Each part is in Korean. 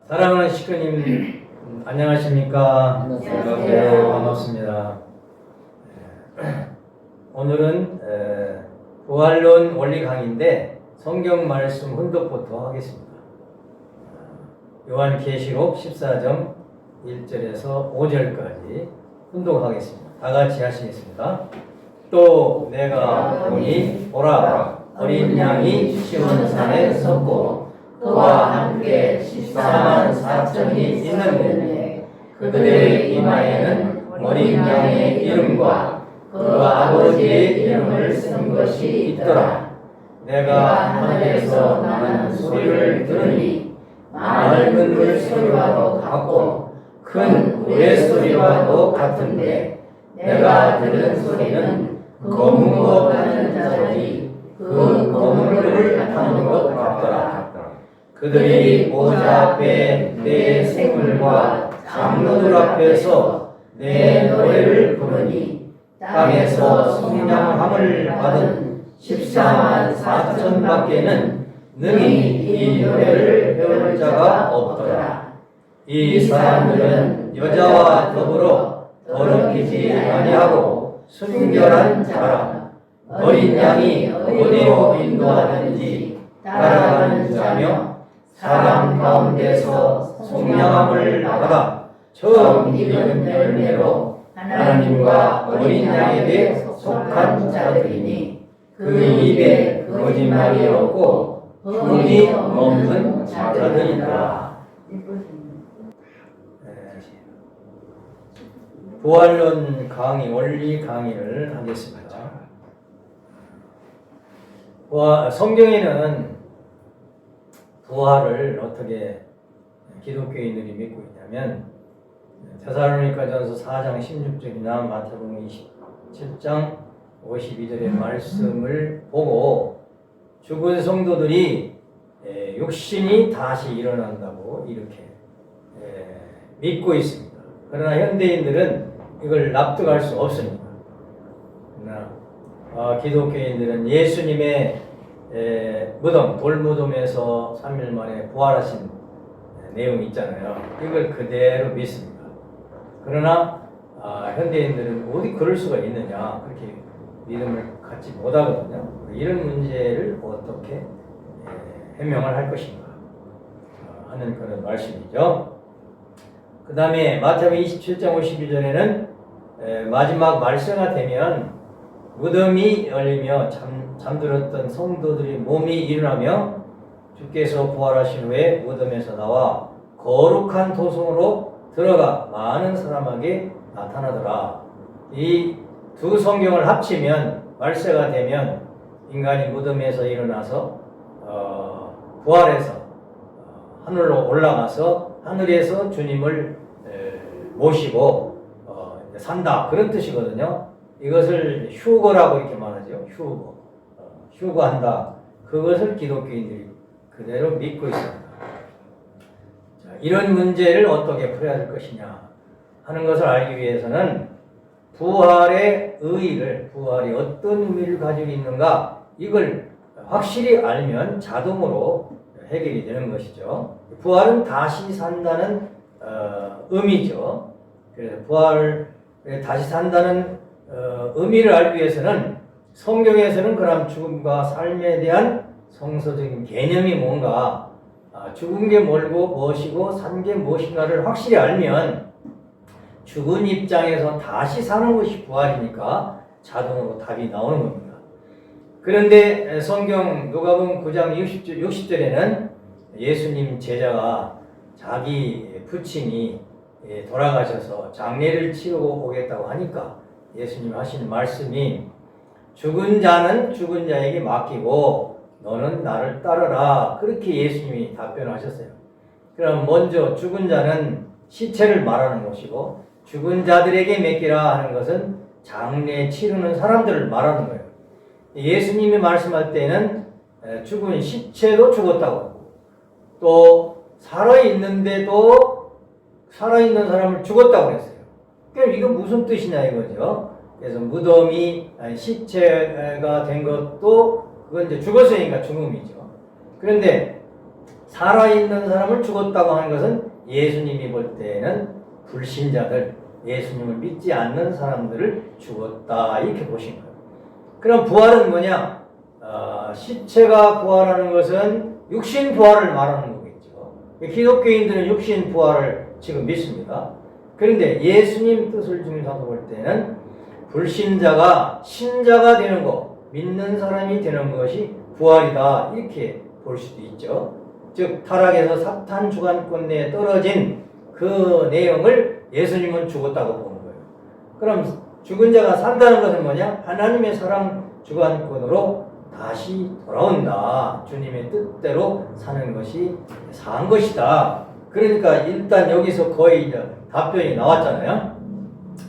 사랑하는 식구님, 안녕하십니까? 네, 반갑습니다. 오늘은 부활론 원리 강의인데 성경 말씀 훈독부터 하겠습니다. 요한계시록 14장 1절에서 5절까지 훈독하겠습니다. 다 같이 하시겠습니다. 또 내가 보니 보라, 어린 양이 시온산에 섰고 그와 함께 14만 4천이 있는데 그들의 이마에는 어린 양의 이름과 그 아버지의 이름을 쓴 것이 있더라. 내가 하늘에서 나는 소리를 들으니 맑은 물 소리와도 같고 큰 우레 소리와도 같은데 내가 들은 소리는 검은 것 같은 자들이 그 검은 물을 타는 것 같더라. 그들이 보좌 앞에 내 생물과 장로들 앞에서 내 노래를 부르니 땅에서 성량함을 받은 14만 4천 밖에는 능히 이 노래를 배울 자가 없더라. 이 사람들은 여자와 더불어 더럽히지 아니하고 순결한 자라. 어린 양이 어디로 인도하든지 따라가는 자며 사람 가운데서 성량함을 받아 처음 익은 열매로 하나님과 어린 양에게 속한 자들이니 그 입에 거짓말이 없고 흠이 없는 자들이다. 부활론 강의, 원리 강의를 하겠습니다. 성경에는 부활을 어떻게 기독교인들이 믿고 있냐면 데살로니가전서 4장 16절이나 마태복음 27장 52절의 말씀을 보고 죽은 성도들이 육신이 다시 일어난다고 이렇게 믿고 있습니다. 그러나 현대인들은 이걸 납득할 수 없습니다. 그러나 기독교인들은 예수님의 돌무덤에서 3일 만에 부활하신 내용이 있잖아요. 이걸 그대로 믿습니다. 그러나 현대인들은 어디 그럴 수가 있느냐, 그렇게 믿음을 갖지 못하거든요. 이런 문제를 어떻게 해명을 할 것인가 하는 그런 말씀이죠. 그 다음에 마태복음 27장 52절에는 마지막 말세가 되면 무덤이 열리며 잠들었던 성도들의 몸이 일어나며 주께서 부활하신 후에 무덤에서 나와 거룩한 도성으로 들어가 많은 사람에게 나타나더라. 이 두 성경을 합치면 말세가 되면 인간이 무덤에서 일어나서 부활해서 하늘로 올라가서 하늘에서 주님을 모시고 산다, 그런 뜻이거든요. 이것을 휴거라고 이렇게 말하죠. 휴거한다. 그것을 기독교인들이 그대로 믿고 있습니다. 자, 이런 문제를 어떻게 풀어야 될 것이냐 하는 것을 알기 위해서는 부활의 의의를, 부활이 어떤 의미를 가지고 있는가, 이걸 확실히 알면 자동으로 해결이 되는 것이죠. 부활은 다시 산다는 의미죠. 그래서 부활을 다시 산다는 의미를 알기 위해서는 성경에서는 그럼 죽음과 삶에 대한 성서적인 개념이 뭔가, 죽은 게 무엇이고 산 게 무엇인가를 확실히 알면 죽은 입장에서 다시 사는 것이 부활이니까 자동으로 답이 나오는 겁니다. 그런데 성경 누가복음 9장 60절에는 예수님 제자가 자기 부친이 돌아가셔서 장례를 치르고 오겠다고 하니까 예수님 하시는 말씀이 죽은 자는 죽은 자에게 맡기고 너는 나를 따르라, 그렇게 예수님이 답변하셨어요. 그럼 먼저 죽은 자는 시체를 말하는 것이고 죽은 자들에게 맡기라 하는 것은 장례 치르는 사람들을 말하는 거예요. 예수님이 말씀할 때는 죽은 시체도 죽었다고 하고 또 살아있는데도 살아있는 사람을 죽었다고 했어요. 그럼 이건 무슨 뜻이냐 이거죠. 그래서 무덤이 시체가 된 것도 그건 이제 죽었으니까 죽음이죠. 그런데 살아있는 사람을 죽었다고 하는 것은 예수님이 볼 때에는 불신자들, 예수님을 믿지 않는 사람들을 죽었다 이렇게 보신 거예요. 그럼 부활은 뭐냐? 시체가 부활하는 것은 육신 부활을 말하는 거겠죠. 기독교인들은 육신 부활을 지금 믿습니다. 그런데 예수님 뜻을 중심으로 볼 때는 불신자가 신자가 되는 것, 믿는 사람이 되는 것이 부활이다 이렇게 볼 수도 있죠. 즉 타락에서 사탄 주관권 내에 떨어진 그 내용을 예수님은 죽었다고 보는 거예요. 그럼 죽은 자가 산다는 것은 뭐냐? 하나님의 사랑 주관권으로 다시 돌아온다. 주님의 뜻대로 사는 것이 사한 것이다. 그러니까 일단 여기서 거의 답변이 나왔잖아요.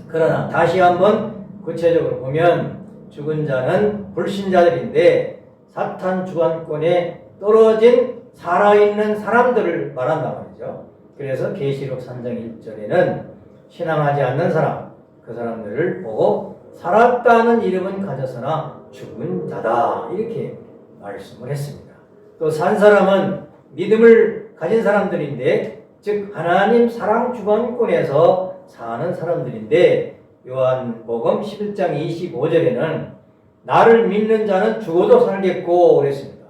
그러나 다시 한번 구체적으로 보면 죽은 자는 불신자들인데 사탄 주관권에 떨어진 살아있는 사람들을 말한단 말이죠. 그래서 계시록 3장 1절에는 신앙하지 않는 사람, 그 사람들을 보고 살았다는 이름은 가졌으나 죽은 자다 이렇게 말씀을 했습니다. 또 산 사람은 믿음을 가진 사람들인데 즉 하나님 사랑 주관권에서 사는 사람들인데 요한복음 11장 25절에는 나를 믿는 자는 죽어도 살겠고 그랬습니다.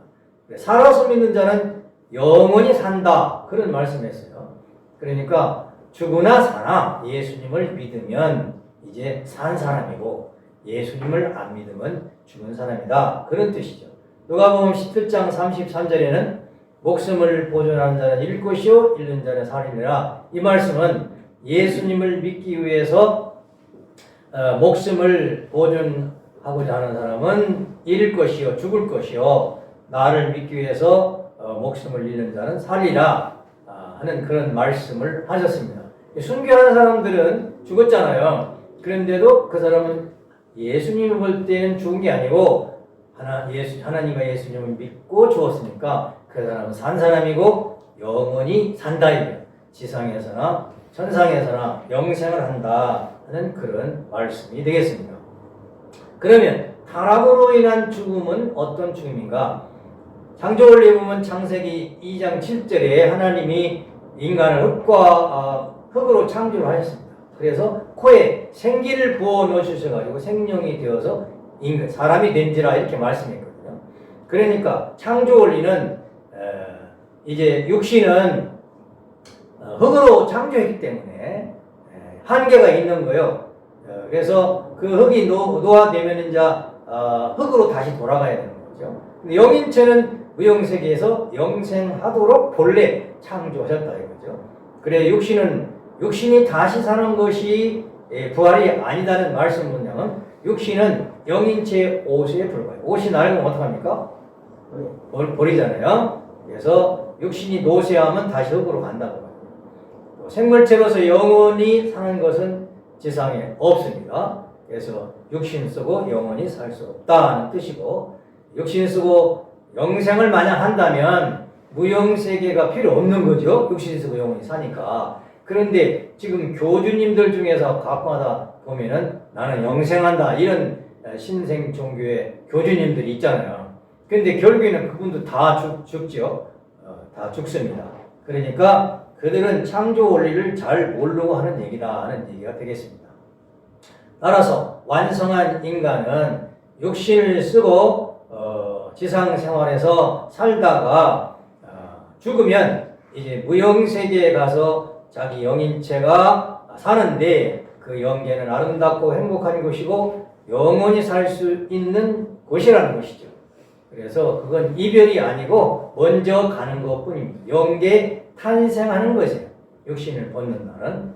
살아서 믿는 자는 영원히 산다 그런 말씀했어요. 그러니까 죽으나 사나 예수님을 믿으면 이제 산 사람이고 예수님을 안 믿으면 죽은 사람이다 그런 뜻이죠. 누가복음 17장 33절에는 목숨을 보존하는 자는 잃을 것이요 잃는 자는 살리니라. 이 말씀은 예수님을 믿기 위해서 목숨을 보존하고자 하는 사람은 잃을 것이요 죽을 것이요 나를 믿기 위해서 목숨을 잃는 자는 살리라 하는 그런 말씀을 하셨습니다. 순교하는 사람들은 죽었잖아요. 그런데도 그 사람은 예수님을 볼 때는 죽은 게 아니고 하나님과 예수님을 믿고 죽었으니까 그 사람은 산 사람이고 영원히 산다 이거예요. 지상에서나 천상에서나 영생을 한다 하는 그런 말씀이 되겠습니다. 그러면 타락으로 인한 죽음은 어떤 죽음인가? 창조원리에 보면 창세기 2장 7절에 하나님이 인간을 흙으로 창조를 하셨습니다. 그래서 코에 생기를 부어 넣으셔가지고 생명이 되어서 사람이 된지라 이렇게 말씀했거든요. 그러니까 창조원리는 이제 육신은 흙으로 창조했기 때문에 한계가 있는 거예요. 그래서 그 흙이 노화되면 이제 흙으로 다시 돌아가야 되는 거죠. 근데 영인체는 무영세계에서 영생하도록 본래 창조하셨다 이거죠. 그래 육신이 다시 사는 것이 부활이 아니다는 말씀 문장은 육신은 영인체의 옷에 불과해요. 옷이 낡으면 어떡합니까? 버리잖아요. 그래서 육신이 노쇠하면 다시 흙으로 간다고 해요. 생물체로서 영원히 사는 것은 지상에 없습니다. 그래서 육신 쓰고 영원히 살 수 없다는 뜻이고 육신 쓰고 영생을 마냥 한다면 무영세계가 필요 없는 거죠. 육신 쓰고 영원히 사니까. 그런데 지금 교주님들 중에서 가끔가다 보면은 나는 영생한다 이런 신생 종교의 교주님들이 있잖아요. 그런데 결국에는 그분도 다 죽죠. 다 죽습니다. 그러니까 그들은 창조 원리를 잘 모르고 하는 얘기다 하는 얘기가 되겠습니다. 따라서 완성한 인간은 육신을 쓰고 지상 생활에서 살다가 죽으면 이제 무영세계에 가서 자기 영인체가 사는데 그 영계는 아름답고 행복한 곳이고 영원히 살 수 있는 곳이라는 것이죠. 그래서 그건 이별이 아니고 먼저 가는 것뿐입니다. 영계 탄생하는 것이에요. 육신을 벗는다는.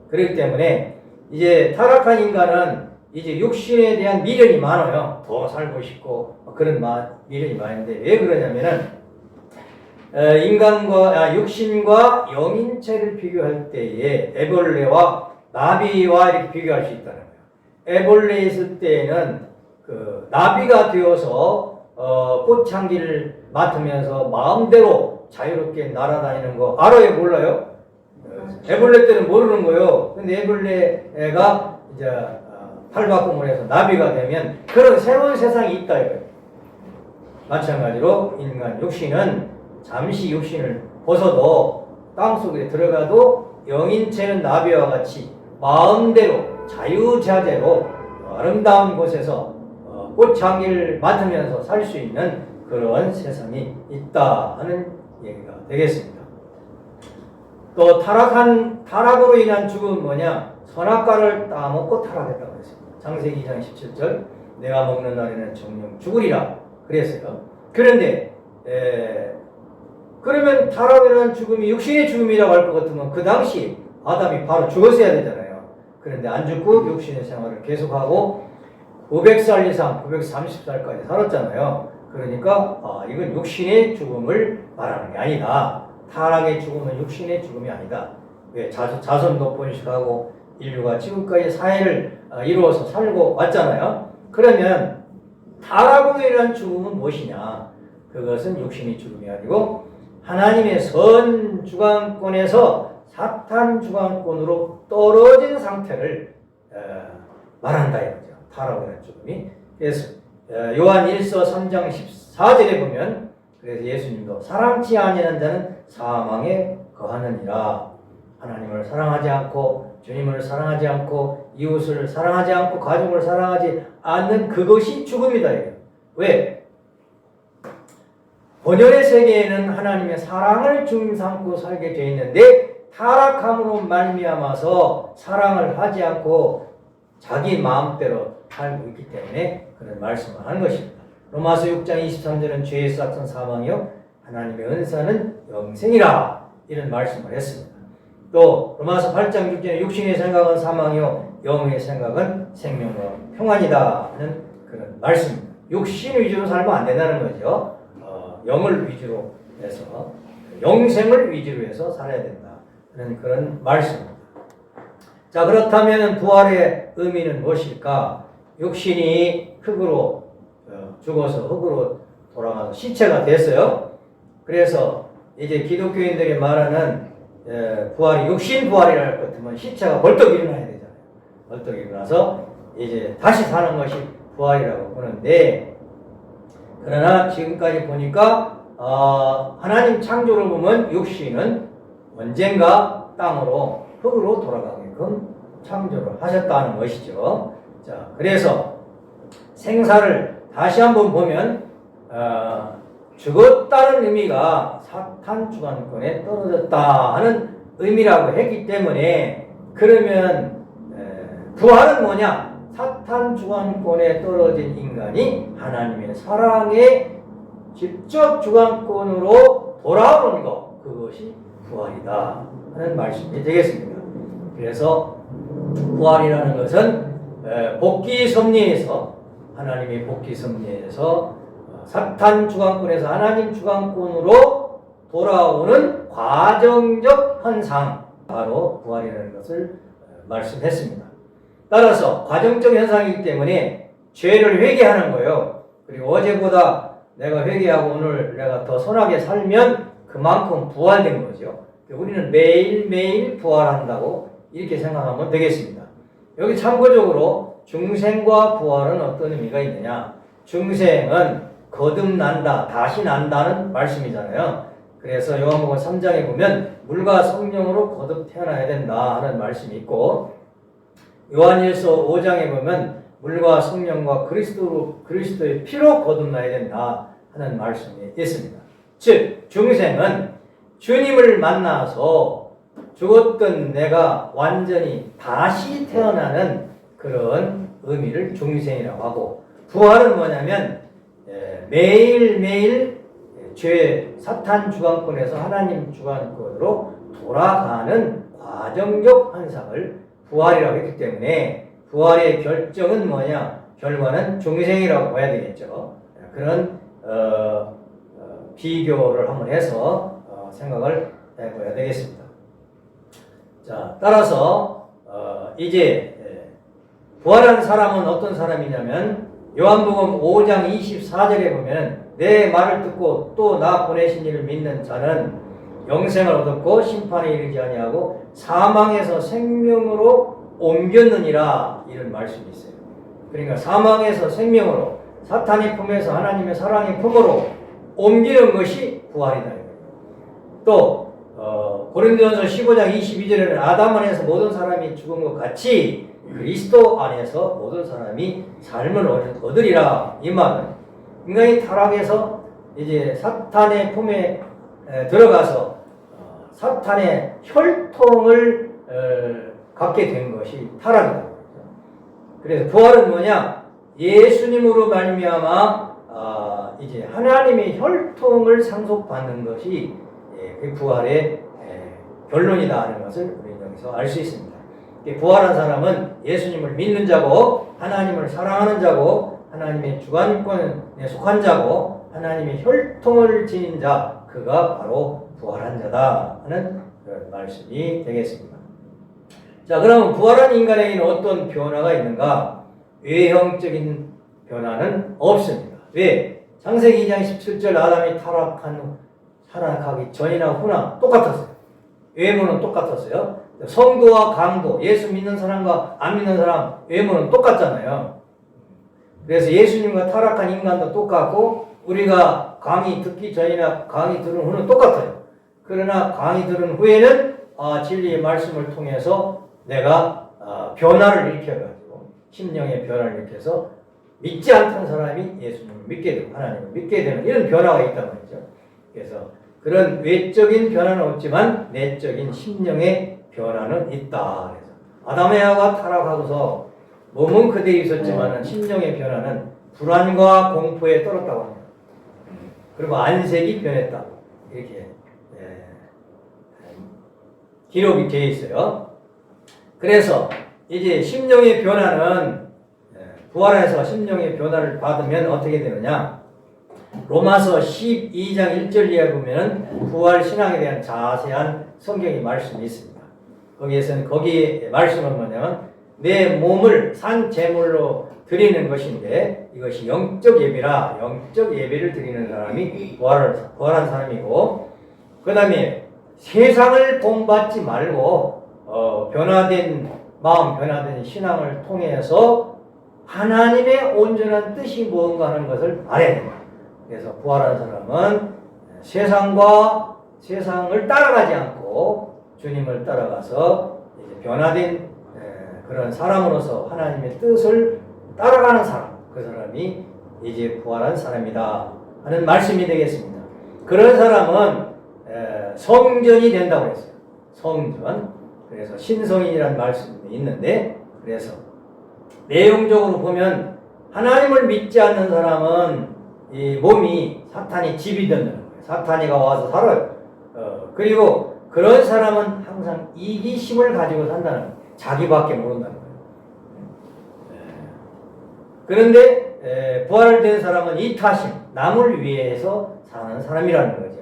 그렇기 때문에 이제 타락한 인간은 이제 육신에 대한 미련이 많아요. 더 살고 싶고 그런 미련이 많은데 왜 그러냐면은 육신과 영인체를 비교할 때에 애벌레와 나비와 이렇게 비교할 수 있다는 거예요. 애벌레에 있을 때에는 그 나비가 되어서 꽃향기를 맡으면서 마음대로 자유롭게 날아다니는 거 알아요? 몰라요? 애벌레 때는 모르는 거예요. 근데 애벌레가 이제 탈바꿈을 해서 나비가 되면 그런 새로운 세상이 있다 이거예요. 마찬가지로 인간 육신은 잠시 육신을 벗어도 땅속에 들어가도 영인체는 나비와 같이 마음대로 자유자재로 아름다운 곳에서 꽃향기를 맡으면서 살 수 있는 그런 세상이 있다 하는 얘기가 되겠습니다. 또 타락으로 인한 죽음은 뭐냐? 선악과를 따먹고 타락했다고 했습니다. 창세기 2장 17절 내가 먹는 날에는 정령 죽으리라 그랬어요. 그런데 그러면 타락으로 인한 죽음이 육신의 죽음이라고 할 것 같으면 그 당시 아담이 바로 죽었어야 되잖아요. 그런데 안 죽고 육신의 생활을 계속하고 500살 이상 930살까지 살았잖아요. 그러니까 이건 육신의 죽음을 말하는 게 아니다. 타락의 죽음은 육신의 죽음이 아니다. 왜? 자손도 번식하고 인류가 지금까지 사회를 이루어서 살고 왔잖아요. 그러면 타락으로 인한 죽음은 무엇이냐? 그것은 육신의 죽음이 아니고 하나님의 선 주관권에서 사탄 주관권으로 떨어진 상태를 말한다 이거죠. 타락으로 인한 죽음이. 그래서 요한 1서 3장 14절에 보면 그래서 예수님도 사랑치 아니하는 자는 사망에 거하느니라. 하나님을 사랑하지 않고 주님을 사랑하지 않고 이웃을 사랑하지 않고 가족을 사랑하지 않는 그것이 죽음이다. 왜? 본연의 세계에는 하나님의 사랑을 중심 삼고 살게 되어 있는데 타락함으로 말미암아서 사랑을 하지 않고 자기 마음대로 살고 있기 때문에 그런 말씀을 하는 것입니다. 로마서 6장 23절은 죄의 삭은 사망이요 하나님의 은사는 영생이라 이런 말씀을 했습니다. 또 로마서 8장 6절에 육신의 생각은 사망이요 영의 생각은 생명과 평안이다 하는 그런 말씀입니다. 육신 위주로 살면 안 된다는 거죠. 영을 위주로 해서 영생을 위주로 해서 살아야 된다 하는 그런 말씀입니다. 자, 그렇다면 부활의 의미는 무엇일까? 육신이 흙으로 죽어서 흙으로 돌아가서 시체가 됐어요. 그래서 이제 기독교인들이 말하는 부활이 육신 부활이라 할 것 같으면 시체가 벌떡 일어나야 되잖아요. 벌떡 일어나서 이제 다시 사는 것이 부활이라고 보는데, 그러나 지금까지 보니까 하나님 창조를 보면 육신은 언젠가 땅으로 흙으로 돌아가게끔 창조를 하셨다는 것이죠. 자, 그래서 생사를 다시 한번 보면 죽었다는 의미가 사탄 주관권에 떨어졌다 하는 의미라고 했기 때문에, 그러면 부활은 뭐냐? 사탄 주관권에 떨어진 인간이 하나님의 사랑의 직접 주관권으로 돌아오는 것, 그것이 부활이다 하는 말씀이 되겠습니다. 그래서 부활이라는 것은 복귀 섭리에서, 하나님의 복귀 섭리에서 사탄 주관권에서 하나님 주관권으로 돌아오는 과정적 현상, 바로 부활이라는 것을 말씀했습니다. 따라서 과정적 현상이기 때문에 죄를 회개하는 거예요. 그리고 어제보다 내가 회개하고 오늘 내가 더 선하게 살면 그만큼 부활된 거죠. 우리는 매일매일 부활한다고 이렇게 생각하면 되겠습니다. 여기 참고적으로 중생과 부활은 어떤 의미가 있느냐? 중생은 거듭난다, 다시 난다는 말씀이잖아요. 그래서 요한복음 3장에 보면 물과 성령으로 거듭 태어나야 된다 하는 말씀이 있고, 요한일서 5장에 보면 물과 성령과 그리스도의 피로 거듭나야 된다 하는 말씀이 있습니다. 즉 중생은 주님을 만나서 죽었던 내가 완전히 다시 태어나는 그런 의미를 중생이라고 하고, 부활은 뭐냐면 매일매일 사탄 주관권에서 하나님 주관권으로 돌아가는 과정적 현상을 부활이라고 했기 때문에 부활의 결정은 뭐냐? 결과는 중생이라고 봐야 되겠죠. 그런 비교를 한번 해서 생각을 해봐야 되겠습니다. 자, 따라서 이제 부활한 사람은 어떤 사람이냐면 요한복음 5장 24절에 보면 내 말을 듣고 또 나 보내신 이를 믿는 자는 영생을 얻었고 심판에 이르지 아니하고 사망에서 생명으로 옮겼느니라, 이런 말씀이 있어요. 그러니까 사망에서 생명으로, 사탄의 품에서 하나님의 사랑의 품으로 옮기는 것이 부활이다. 또 고린도전서 15장 22절에는 아담 안에서 모든 사람이 죽은 것 같이 그리스도 안에서 모든 사람이 삶을 얻으리라. 이 말은 인간이 타락해서 이제 사탄의 품에 들어가서 사탄의 혈통을 갖게 된 것이 타락이다. 그래서 부활은 뭐냐? 예수님으로 말미암아 이제 하나님의 혈통을 상속받는 것이 그 부활의 결론이다 하는 것을 우리는 여기서 알 수 있습니다. 부활한 사람은 예수님을 믿는 자고 하나님을 사랑하는 자고 하나님의 주관권에 속한 자고 하나님의 혈통을 지닌 자, 그가 바로 부활한 자다 하는 말씀이 되겠습니다. 자, 그럼 부활한 인간에게는 어떤 변화가 있는가? 외형적인 변화는 없습니다. 왜? 창세기 2장 17절 아담이 타락하기 전이나 후나 똑같았어요. 외모는 똑같았어요. 성도와 강도, 예수 믿는 사람과 안 믿는 사람 외모는 똑같잖아요. 그래서 예수님과 타락한 인간도 똑같고 우리가 강의 듣기 전이나 강의 들은 후는 똑같아요. 그러나 강의 들은 후에는 진리의 말씀을 통해서 내가 변화를 일으켜가지고 심령의 변화를 일으켜서 믿지 않던 사람이 예수님을 믿게 되고 하나님을 믿게 되는 이런 변화가 있단 말이죠. 그래서 그런 외적인 변화는 없지만 내적인 심령의 변화는 있다. 그래서 아담 에하가 타락하고서 몸은 그대로 있었지만 심령의 변화는 불안과 공포에 떨었다고 합니다. 그리고 안색이 변했다. 이렇게 기록이 되어 있어요. 그래서 이제 심령의 변화는 부활해서 심령의 변화를 받으면 어떻게 되느냐? 로마서 12장 1절 이하에 보면 부활 신앙에 대한 자세한 성경의 말씀이 있습니다. 거기에서는 거기에 말씀은 뭐냐면 내 몸을 산 제물로 드리는 것인데 이것이 영적 예배라. 영적 예배를 드리는 사람이 부활한 사람이고, 그 다음에 세상을 본받지 말고 변화된 마음, 변화된 신앙을 통해서 하나님의 온전한 뜻이 무언가 하는 것을 알아야 됩니다. 그래서 부활한 사람은 세상을 따라가지 않고 주님을 따라가서 이제 변화된 그런 사람으로서 하나님의 뜻을 따라가는 사람, 그 사람이 이제 부활한 사람이다 하는 말씀이 되겠습니다. 그런 사람은 성전이 된다고 했어요. 성전. 그래서 신성인이라는 말씀이 있는데, 그래서 내용적으로 보면 하나님을 믿지 않는 사람은 이 몸이 사탄이 집이 된다는 거예요. 사탄이가 와서 살아요. 그리고 그런 사람은 항상 이기심을 가지고 산다는 거예요. 자기밖에 모른다는 거예요. 그런데 부활된 사람은 이타심, 남을 위해서 사는 사람이라는 거죠.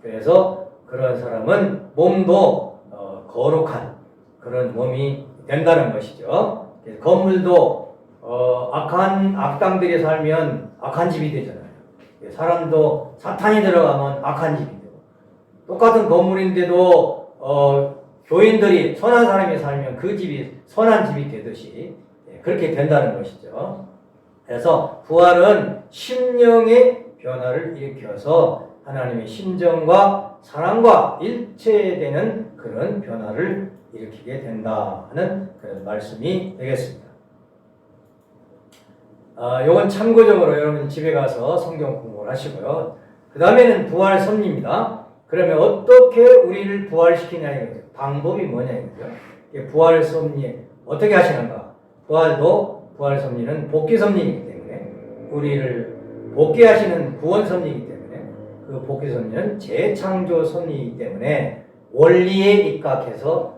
그래서 그런 사람은 몸도 거룩한 그런 몸이 된다는 것이죠. 건물도 악한 악당들이 살면 악한 집이 되잖아요. 사람도 사탄이 들어가면 악한 집이 되고, 똑같은 건물인데도 교인들이 선한 사람이 살면 그 집이 선한 집이 되듯이 그렇게 된다는 것이죠. 그래서 부활은 심령의 변화를 일으켜서 하나님의 심정과 사랑과 일체되는 그런 변화를 일으키게 된다 하는 그런 말씀이 되겠습니다. 요건 참고적으로 여러분 집에 가서 성경 공부를 하시고요. 그 다음에는 부활 섭리입니다. 그러면 어떻게 우리를 부활시키냐 이거죠. 방법이 뭐냐 이거죠. 부활 섭리 어떻게 하시는가? 부활 섭리는 복귀 섭리이기 때문에 우리를 복귀하시는 구원 섭리이기 때문에 그 복귀 섭리는 재창조 섭리이기 때문에 원리에 입각해서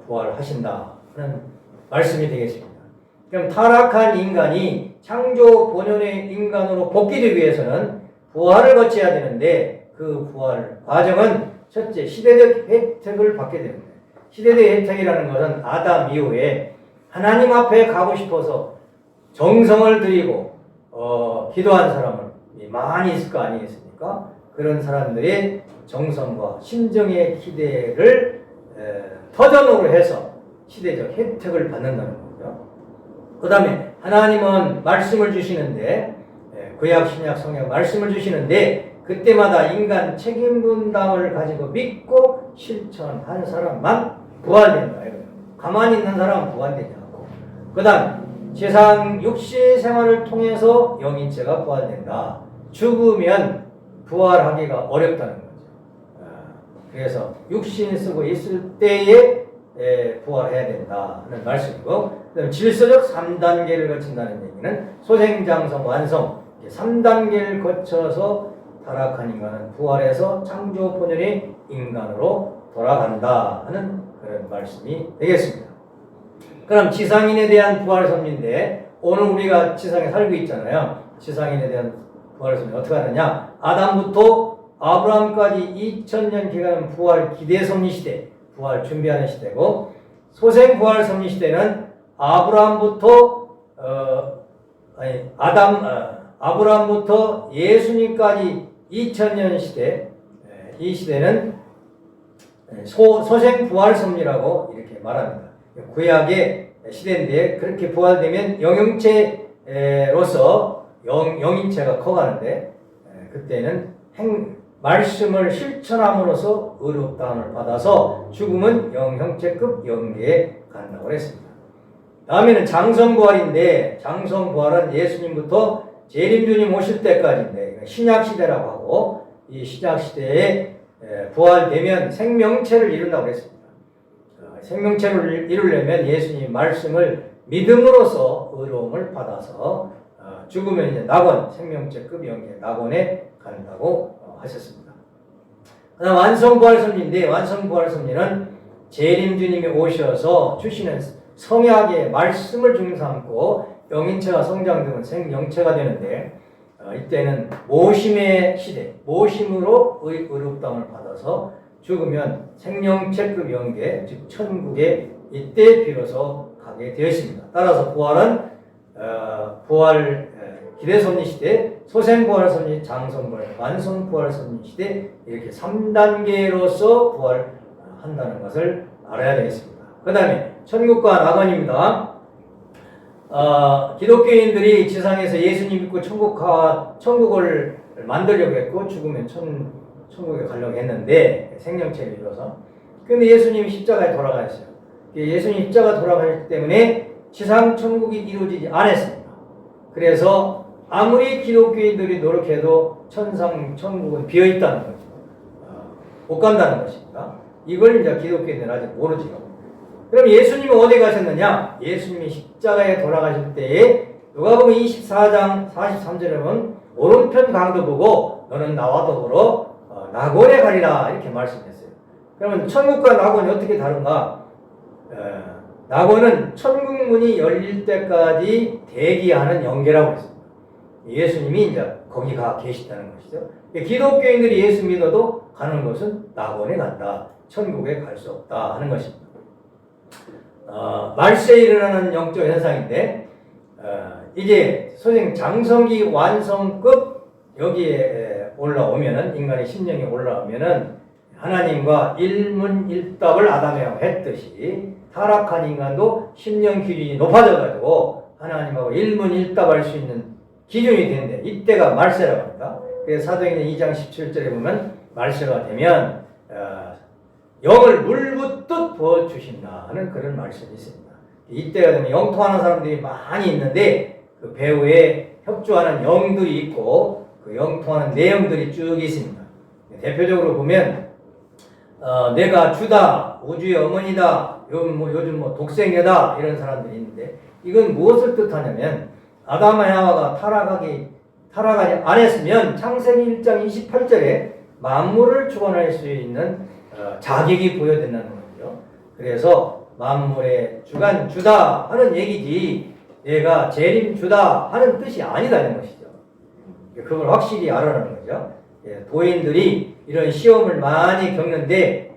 부활하신다 하는 말씀이 되겠습니다. 그럼 타락한 인간이 창조 본연의 인간으로 복귀되기 위해서는 부활을 거쳐야 되는데 그 부활 과정은 첫째 시대적 혜택을 받게 됩니다. 시대적 혜택이라는 것은 아담 이후에 하나님 앞에 가고 싶어서 정성을 들이고 기도한 사람을 많이 있을 거 아니겠습니까? 그런 사람들의 정성과 심정의 기대를 터전으로 해서 시대적 혜택을 받는다는 거죠. 그 다음에 하나님은 말씀을 주시는데 구약 신약 성경 말씀을 주시는데 그때마다 인간 책임 분담을 가지고 믿고 실천한 사람만 부활된다. 가만히 있는 사람은 부활되지 않고. 그 다음 세상 육신 생활을 통해서 영인체가 부활된다. 죽으면 부활하기가 어렵다는 거죠. 그래서 육신 쓰고 있을 때에 부활해야 된다는 말씀이고, 그다음 질서적 3단계를 거친다는 얘기는 소생장성 완성 3단계를 거쳐서 타락한 인간은 부활해서 창조 본연의 인간으로 돌아간다 하는 그런 말씀이 되겠습니다. 그럼 지상인에 대한 부활 섭리인데, 오늘 우리가 지상에 살고 있잖아요. 지상인에 대한 부활 섭리 어떻게 하느냐? 아담부터 아브라함까지 2000년 기간은 부활 기대 섭리 시대, 부활 준비하는 시대고, 소생 부활 섭리 시대는 아브라함부터 예수님까지 2000년 시대, 이 시대는 소생 부활 섭리라고 이렇게 말합니다. 구약의 시대인데, 그렇게 부활되면 영영체로서 영인체가 커가는데, 그때는 말씀을 실천함으로써 의롭다함을 받아서 죽음은 영형체급 영계에 간다고 했습니다. 다음에는 장성부활인데, 장성부활은 예수님부터 재림주님 오실 때까지인데 신약시대라고 하고, 이 신약시대에 부활되면 생명체를 이룬다고 했습니다. 생명체를 이루려면 예수님 말씀을 믿음으로써 의로움을 받아서 죽으면 이제 낙원, 생명체급 영계 낙원에 간다고 하셨습니다. 그다음 완성부활섭리인데, 완성부활섭리는 재림주님이 오셔서 주시는 성약의 말씀을 중삼고 영인체가 성장되면 생명체가 되는데, 이때는 모심의 시대, 모심으로 의롭다함을 받아서 죽으면 생명체급 영계, 즉 천국에 이때 비로소 가게 되었습니다. 따라서 부활은 부활 기대섭리 시대, 소생부활섭리, 장성부활, 완성부활섭리 시대, 이렇게 3단계로서 부활한다는 것을 알아야 되겠습니다. 그 다음에 천국과 낙원입니다. 기독교인들이 지상에서 예수님 믿고 천국을 만들려고 했고, 죽으면 천국에 가려고 했는데, 생명체를 이뤄서. 근데 예수님이 십자가에 돌아가셨어요. 예수님 십자가 돌아가셨기 때문에 지상 천국이 이루어지지 않았습니다. 그래서 아무리 기독교인들이 노력해도 천국은 비어있다는 거죠. 못 간다는 것입니다. 이걸 이제 기독교인들은 아직 모르죠. 그럼 예수님은 어디 가셨느냐? 예수님이 십자가에 돌아가실 때에 누가복음 24장 43절에 보면 오른편 강도 보고 너는 나와 더불어 낙원에 가리라 이렇게 말씀했어요. 그러면 천국과 낙원이 어떻게 다른가? 낙원은 천국 문이 열릴 때까지 대기하는 영계라고 했습니다. 예수님이 이제 거기 가 계시다는 것이죠. 기독교인들이 예수 믿어도 가는 것은 낙원에 간다. 천국에 갈 수 없다 하는 것입니다. 말세에 일어나는 영적 현상인데, 이제 선생님 장성기 완성급 여기에 올라오면은, 인간의 심령이 올라오면은 하나님과 일문일답을 아담이하고 했듯이 타락한 인간도 심령 기준이 높아져가지고 하나님하고 일문일답할 수 있는 기준이 되는데, 이때가 말세라고 합니다. 그래서 사도행전 2장 17절에 보면 말세가 되면 영을 물붓듯 부어주신다 하는 그런 말씀이 있습니다. 이때가 되면 영통하는 사람들이 많이 있는데, 그 배후에 협조하는 영들이 있고 그 영통하는 내용들이 쭉 있습니다. 대표적으로 보면 내가 주다, 우주의 어머니다, 요즘 독생녀다 이런 사람들이 있는데, 이건 무엇을 뜻하냐면 아담과 하와가 타락하지 않았으면 창세기 1장 28절에 만물을 주관할 수 있는 자격이 부여된다는 거죠. 그래서 만물의 주관 주다 하는 얘기지, 얘가 재림 주다 하는 뜻이 아니다는 것이죠. 그걸 확실히 알아라는 거죠. 도인들이 이런 시험을 많이 겪는데,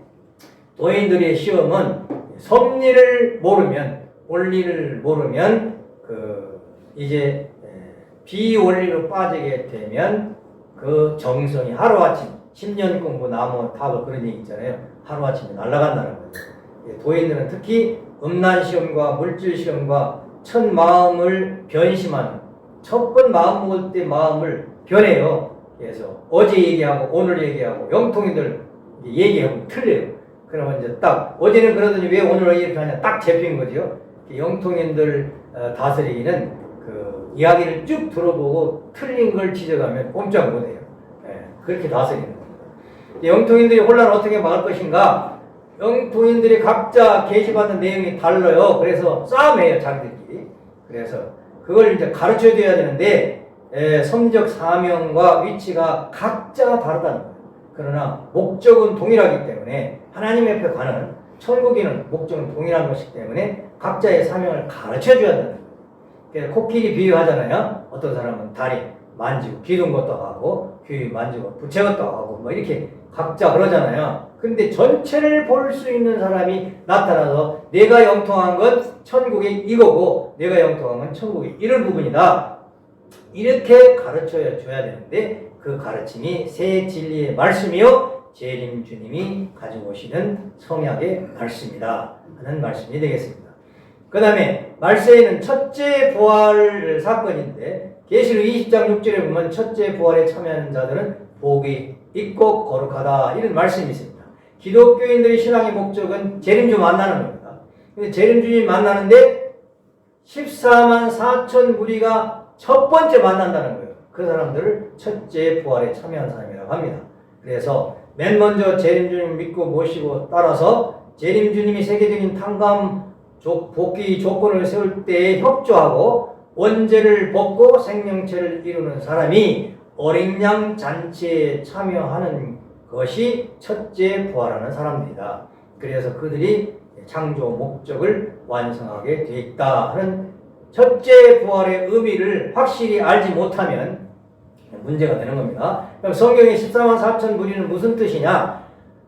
도인들의 시험은 섭리를 모르면, 원리를 모르면 이제 비원리로 빠지게 되면 그 정성이 하루아침 10년 공부 나무 타고 그런 얘기 있잖아요. 하루아침에 날아간다는 거죠. 도인들은 특히 음란시험과 물질시험과 첫 마음을 변심하는, 첫 번 마음 먹을 때 마음을 변해요. 그래서 어제 얘기하고 오늘 얘기하고 영통인들 얘기하고 틀려요. 그러면 이제 딱 어제는 그러더니 왜 오늘 이렇게 하냐 딱 잡힌 거죠. 영통인들 다스리기는 그 이야기를 쭉 들어보고 틀린 걸 지적하면 꼼짝 못해요. 그렇게 다스리는 겁니다. 영통인들이 혼란을 어떻게 막을 것인가? 영통인들이 각자 게시받는 내용이 달라요. 그래서 싸움해요, 자기들끼리. 그래서 그걸 이제 가르쳐 줘야 되는데 섭리적 사명과 위치가 각자 다르다는 거예요. 그러나 목적은 동일하기 때문에 하나님 앞에 가는 천국에는 목적은 동일한 것이기 때문에 각자의 사명을 가르쳐 줘야 된다는 거예요. 그래서 코끼리 비유하잖아요. 어떤 사람은 다리 만지고 기둥 것도 하고 귀 만지고 부채 것도 하고 뭐 이렇게 각자 그러잖아요. 근데 전체를 볼 수 있는 사람이 나타나서 내가 영통한 건 천국이 이거고 내가 영통한 건 천국이 이런 부분이다. 이렇게 가르쳐 줘야 되는데 그 가르침이 새 진리의 말씀이요 재림 주님이 가지고 오시는 성약의 말씀이다 하는 말씀이 되겠습니다. 그 다음에 말세에는 첫째 부활 사건인데 계시록 20장 6절에 보면 첫째 부활에 참여하는 자들은 복이 있고 거룩하다 이런 말씀이 있습니다. 기독교인들의 신앙의 목적은 재림주 만나는 겁니다. 근데 재림주님 만나는데 14만 4천 무리가 첫 번째 만난다는 거예요. 그 사람들을 첫째 부활에 참여한 사람이라고 합니다. 그래서 맨 먼저 재림주님 믿고 모시고 따라서 재림주님이 세계적인 탕감 복귀 조건을 세울 때에 협조하고 원죄를 벗고 생명체를 이루는 사람이 어린 양 잔치에 참여하는 것이 첫째 부활하는 사람들이다. 그래서 그들이 창조 목적을 완성하게 되어 있다 하는 첫째 부활의 의미를 확실히 알지 못하면 문제가 되는 겁니다. 그럼 성경의 14만 4천 무리는 무슨 뜻이냐?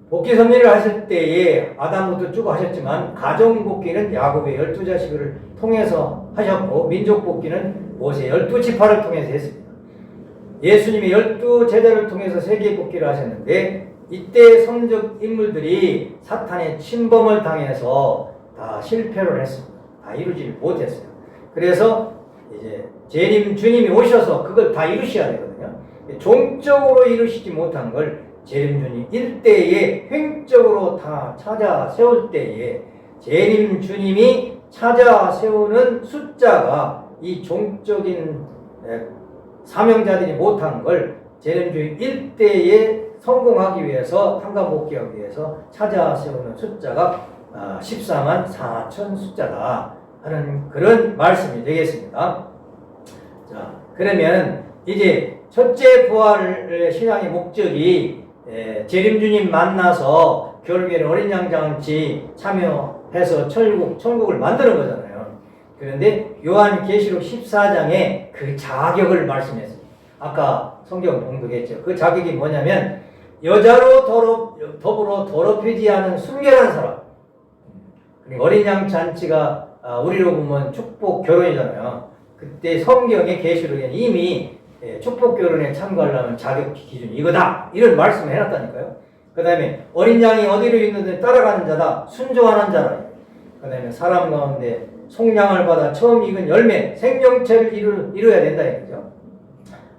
복귀 섭리를 하실 때에 아담부터 쭉 하셨지만 가정 복귀는 야곱의 12자식을 통해서 하셨고 민족 복귀는 모세 12지파를 통해서 했습니다. 예수님이 12제자를 통해서 세계 복귀를 하셨는데 이때 성적 인물들이 사탄의 침범을 당해서 다 실패를 했습니다. 다 이루지 못했어요. 그래서 이제 재림 주님이 오셔서 그걸 다 이루셔야 되거든요. 종적으로 이루시지 못한 걸 재림 주님 일대에 횡적으로 다 찾아 세울 때에 재림 주님이 찾아 세우는 숫자가 이 종적인 사명자들이 못한 걸 재림 주님 일대에 성공하기 위해서 탕감복귀하기 위해서 찾아 세우는 숫자가 14만 4천 숫자다 하는 그런 말씀이 되겠습니다. 자, 그러면 이제 첫째 부활의 신앙의 목적이 재림주님 만나서 결국에는 어린 양 잔치 참여해서 천국을 만드는 거잖아요. 그런데 요한계시록 14장에 그 자격을 말씀했습니다. 아까 성경 봉독했죠. 그 자격이 뭐냐면 여자로 더불어 더럽히지 않은 순결한 사람. 어린 양 잔치가 우리로 보면 축복 결혼이잖아요. 그때 성경의 계시록에는 이미 축복 결혼에 참가하려면 자격 기준이 이거다 이런 말씀을 해놨다니까요. 그 다음에 어린 양이 어디로 있는데 따라가는 자다 순종하는 자라. 그 다음에 사람 가운데 속량을 받아 처음 익은 열매 생명체를 이루어야 된다 이거죠.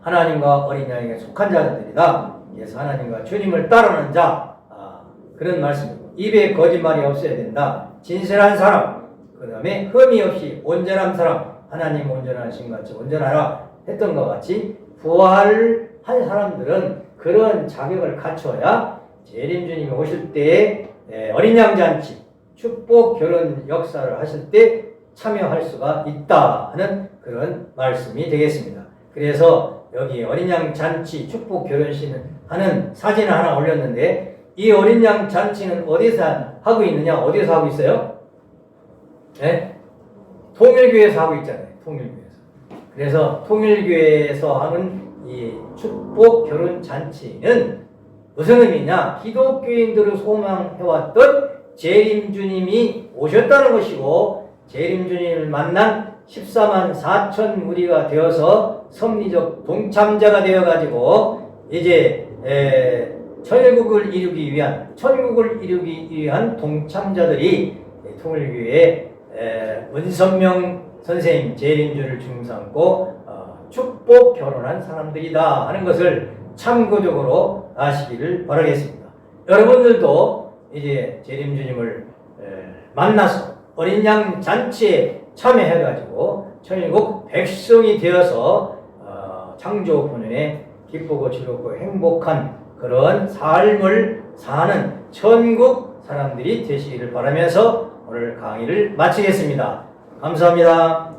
하나님과 어린 양에게 속한 자들이다. 그래서 하나님과 주님을 따르는 자 그런 말씀입니다. 입에 거짓말이 없어야 된다. 진실한 사람 그 다음에 흠이 없이 온전한 사람 하나님 온전하신 같이 온전하라 했던 것 같이 부활한 사람들은 그런 자격을 갖춰야 재림주님이 오실 때에 어린 양 잔치 축복 결혼 역사를 하실 때 참여할 수가 있다 하는 그런 말씀이 되겠습니다. 그래서 여기 어린 양 잔치 축복 결혼식 하는 사진을 하나 올렸는데 이 어린 양 잔치는 어디서 하고 있느냐? 어디서 하고 있어요? 네? 통일교회에서 하고 있잖아요. 통일교회에서. 그래서 통일교회에서 하는 이 축복 결혼 잔치는 무슨 의미냐? 기독교인들을 소망해왔던 재림주님이 오셨다는 것이고 재림주님을 만난 14만 4천 무리가 되어서 섭리적 동참자가 되어가지고 이제 천국을 이루기 위한 동참자들이 통일교회에 문선명 선생님 재림주를 중삼고 축복 결혼한 사람들이다 하는 것을 참고적으로 아시기를 바라겠습니다. 여러분들도 이제 재림주님을 만나서 어린 양 잔치에 참여해가지고 천국 백성이 되어서 창조 본연의 기쁘고 즐겁고 행복한 그런 삶을 사는 천국 사람들이 되시기를 바라면서 오늘 강의를 마치겠습니다. 감사합니다.